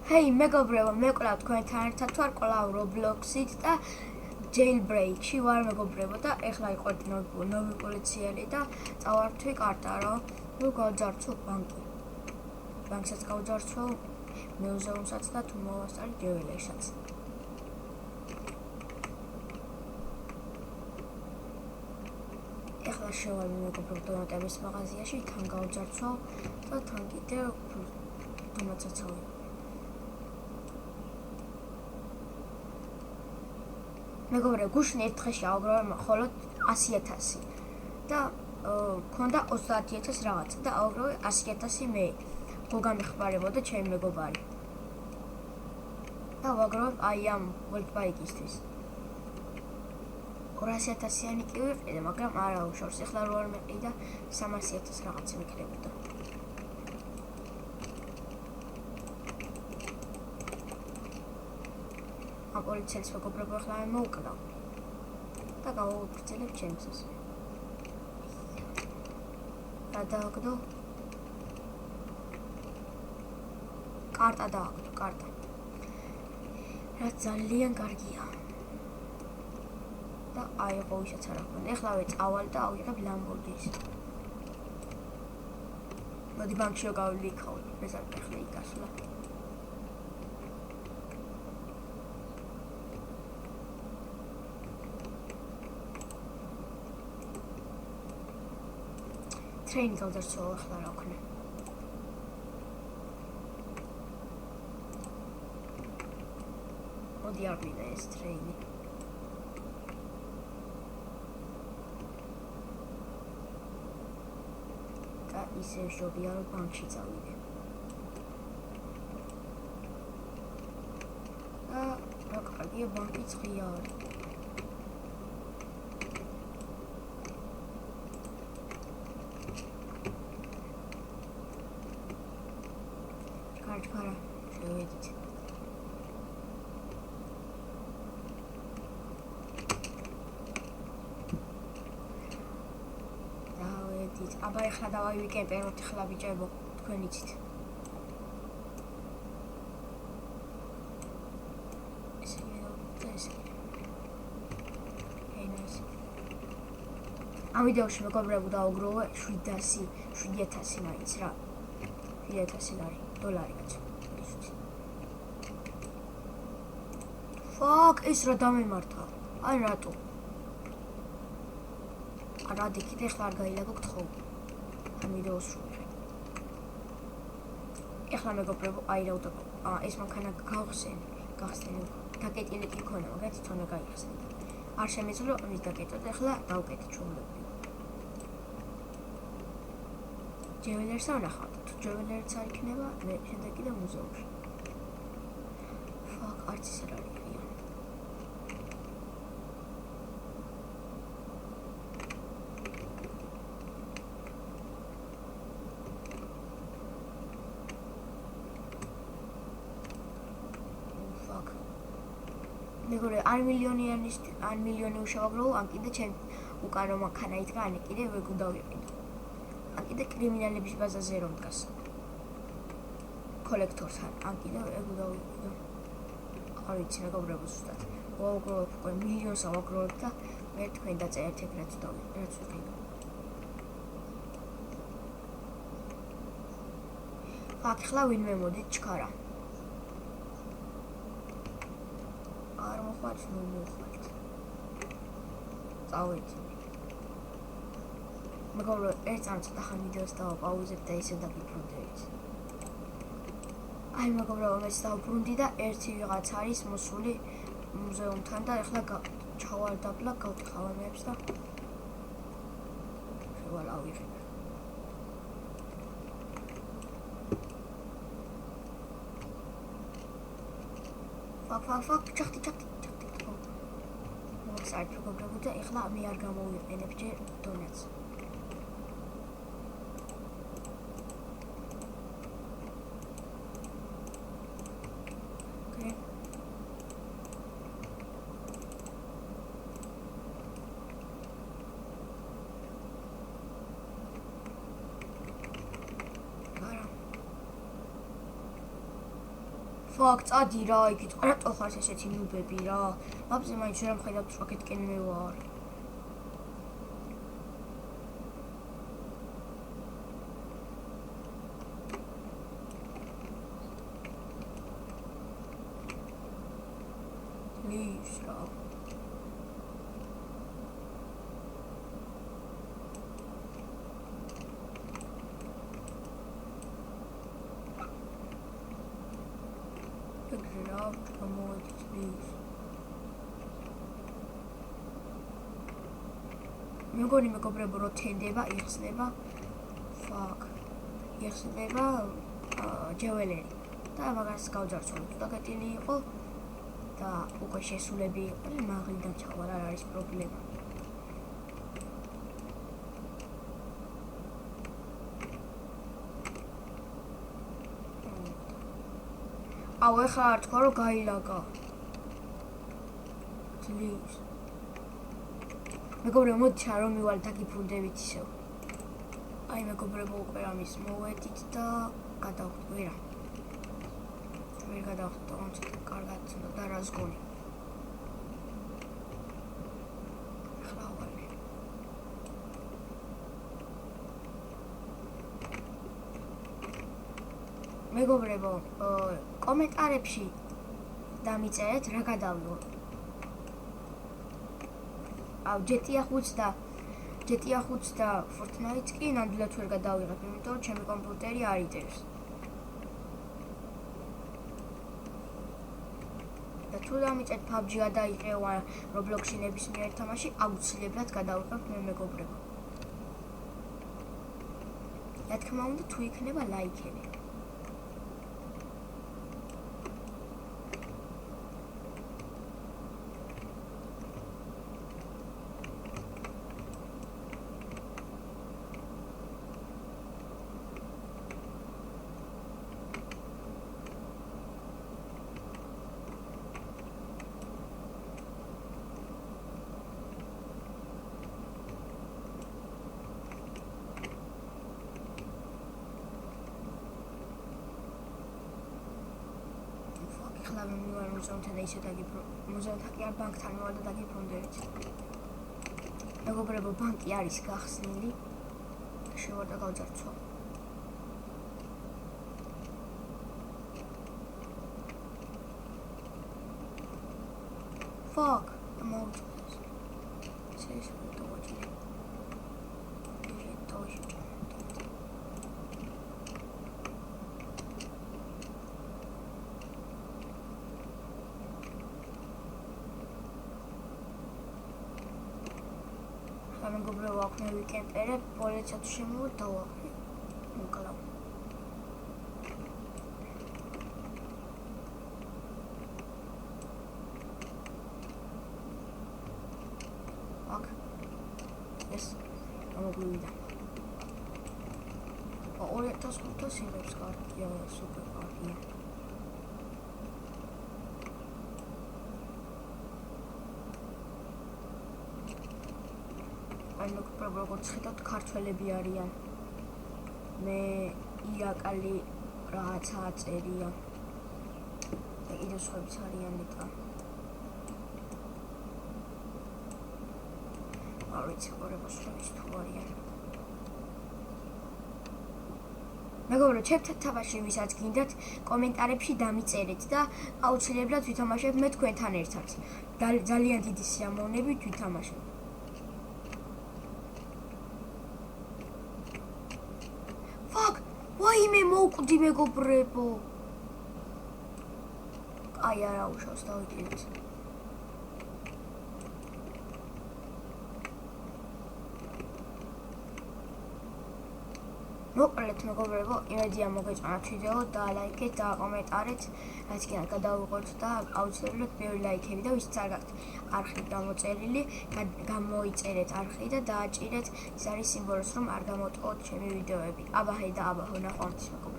Hey, მეგობრებო, მეკვლავ თქვენთან ერთად ვარ კვლავ Roblox-ით და Jailbreak-ში ვარ მეგობრებო და ეხლა ვიყავით ნოვი პოლიციელი და წავართვი კარტა რომ გავძარცვო ბანკი. ბანკსაც გავძარცვო, მუზეუმსაც და თუ მოვასწარი ჯუველერსაც. ეხლა შევალ მეგობრებო დონატების მაღაზიაში, თან გავძარცვო და თან კიდევ დონატსაც მეგობრებო, გუშინ ერთ დღეში ავგროვე მხოლოდ 100,000 და მქონდა 30,000 რაღაცა და ავგროვე 100,000 მე. ხო გამეხმარებოდა ჩემი მეგობარი. და ვაგროვებ აი ამ World Bike-ისთვის. 200,000-იანი კი ვიყიდე, მაგრამ არა უშორს. ეხლა რო არ მეყიდა 300,000 რაღაც მიქნებოდა. პოლიციელის მეგობრებო ახლა მოვკლავ და გავაუგრძელებ ჩემსას. რა დააგდო? კარტა დააგდო, კარტა. რა ძალიან კარგია. და აი ხო ისეც არა მქონდა. ეხლავე წავალ და ავიღებ ლამბორგინის. მოდი ბანკში გავიქავ, ეს არ ახლა იკასლა. Train გავდარცვა ახლა რა ვქნა. მოდი არ ვიდა ეს ტრეინი. და ისე შობია რომ ბანკში წავიდე. და რა კარგია ბანკი ცხია არის. Kara, შევედით. დავედით. აბა ეხლა დავაივიკემპეროთ ახლა ბიჭებო, თქვენ იცით. ამ ვიდეოში მეგობრებო დავაგროვე 700 მაინც რა. 700 დოლარი კაცო. Fuck, ეს რა დამემართა? აი რატო? არა დიქით ეხლა არ გაილაგო გთხოვ. ამ ვიდეოს შევიღე. ეხლა მეგობრებო, აი რა უდაბო. ეს მანქანა გავხსენე. დაკეტილი კი ქონა, მაგრამ თვითონ გაიხსენე. არ შემეძლო ამის დაკეტვა და ეხლა დავკეთე ჩუმლები. ჯუველერს ვნახავთ. ჯუველერიც არ იქნება, მე შემდეგ კიდე მუზეუმში. Fuck, არც ისე რა იქია. Fuck. მეგობრებო, 1 მილიონი უშავაგროვო, ან კიდე ჩემ უკანო მანქანა იდგა, ან კიდე ვეგუდავიყიდო. კიდე კრიმინალების ბაზაზე რომ დგას. კოლექტორთან, ან კიდე ეგუდავიყიდო. არ ვიცი მეგობრებო ზუსტად. ვაუგროვებ უკვე მილიონს ავაგროვებ და მე თქვენ დაწერეთ ეგ რაც ვიყიდო. ახლა ვინმე მოდით ჩქარა. არ მოხვალთ, ნუ მოხვალთ. წავედი. მეგობრებო, ერთ წამწუთა ხან ვიდეოს დავაპაუზებ და ისე დაგიბრუნდებით. აი მეგობრებო, მეც დავბრუნდი და ერთი ვიღაც არის მოსული მუზეუმთან და ეხლა ჩავარდაბლა, გავტეხავ ამებს და შევალ ავიღებ. Fuck, ჩახტი. მოგწარით მეგობრებო და ეხლა მე არ გამოვიყენებ ჯერ დონატს. Fuck, წადი რა, იქით ყველატო ხარს ესეთი ნუბები რა. Აბზე მაინც რა მხედავთ რომ აქეთკენ მე ვარ. Please რა. Figure out come on please. მეგონი მეგობრებო რო თენდება, იხსნება. Fuck. იხსნება ჯეველერი. და მაგას გავჯარცოლოთ. და კეთილი იყო და უკვე შესულები იყო, მაღლიდან ჩავალ არ არის პრობლემა. აუ ეხლა არ თქვა რომ გაილაგა. Please. მეგობრებო მოდი რომ მივალთ აქ იფუნდებით ისევ. აი მეგობრებო უკვე ამის მოვედით და გადავხვდით ვერა. ვერ გადავხვდით თუმცა კარგად და რას გონი. ახლა ვარ. მეგობრებო კომენტარებში დამიწერეთ რა გადავიღო. აუ GTA 5 და Fortnite კი ნამდვილად ვერ გადავიღებ, იმიტომ რომ ჩემი კომპიუტერი არ იწერს. და თუ დამიწერთ PUBG გადაიყევა Roblox-ში ნებისმიერ თამაში, აუცილებლად გადავიღებ მე მეგობრებო. რა თქმა უნდა თუ იქნება ლაიქები. ახლა მე მუზეუმთან ისე მუზეუმთან კი არ ბანკთან მივალ და დაგიბრუნდებით. მეგობრებო ბანკი არის გახსნილი. შევარ და გავჯარცვა. Fuck, I'm out. Say something to watch it. მეგობრებო აქ მე ვიკემპერებ, პოლიცია თუ შემოვა დავაყრე. მოკლა. აქ. ეს ამოგვივიდა. 2500 იმებს კარგია, სუპერ კარგია. აი მეგობრებო როგორც ხედავთ ქართველები არიან. მე იაკალი რაღაცა წერია. და კიდევ სხვაებიც არიან მეტა. არ ვიცი ყურებას შორის თუ არიან. მეგობრებო ჩემთან თამაში ვისაც გინდათ კომენტარებში დამიწერეთ და აუცილებლად ვითამაშებ მე თქვენთან ერთად. ძალიან დიდი სიამოვნებით ვითამაშებ. ვაიმე მოვკვდი მეგობრებო. აი არა უშავს დავიჭირეთ. მოკლედ მეგობრებო, იმედია მოგეწონათ ვიდეო და ლაიქეთ და კომენტარით, რაც კი არ გადავიღოთ და აუცილებლად ბევრი ლაიქები და ვისაც არ გაქვთ არხი გამოწერილი, გამოიწერეთ არხი და დააჭირეთ ის არის სიმბოლოს რომ არ გამოტყოთ ჩემი ვიდეოები. აბაჰე და აბაჰო ნახვამდის.